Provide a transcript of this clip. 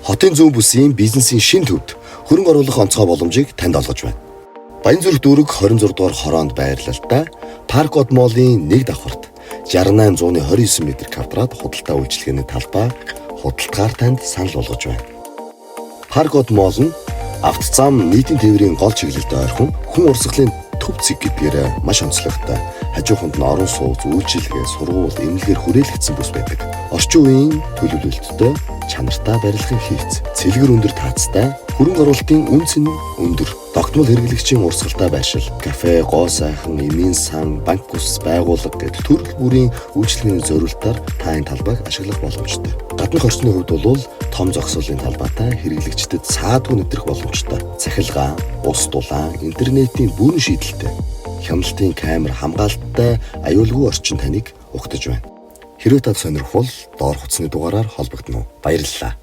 Хотын зүүн бүсийн бизнесийн шин төвд хөрөнгө оруулах онцгой боломжийг танд олгож байна. Баянзүрх дүүрэг 26 дугаар хороонд байрлалтай Паркод молын нэг давхарт 6829 м квадрат худалдаа үйлчилгээний талбай худалдаагаар танд санал болгож байна. Паркод мол нь автозам нийтийн тээврийн гол чиглэлд ойрхон хүн урсгалын төв зэг гэдгээр маш онцлогтой. Хажууханд нь орон сууц, үйлчилгээ, сургууль, эмнэлгээр хүрээлэгдсэн бүс байдаг. Орчин үеийн төлөвлөлттэй, чанартай барилгын хийц, цэлгэр өндөр таацтай, хөрөнгө оруулалтын үнц нь өндөр. Тогтмол хэрэглэгчийн урсгалтай байршил, кафе, гоо сайхан, эмийн сан, банк ус, байгууллага гэд төрөл бүрийн үйлчилгээний зорилтоор та энэ талбайг ашиглах боломжтой. Гаднах орчны хувьд бол том зогсоолын талбайтай хэрэглэгчдэд саадгүй нэвтрэх боломжтой. Цахилгаан, ус дулаан, интернетийн бүрэн шийдэлтэй, хяналтын камер хамгаалттай аюулгүй орчин таныг угтаж байна. Хэрвээ та сонирхвол доор хуцсны дугаараар холбогдно. Баярлалаа.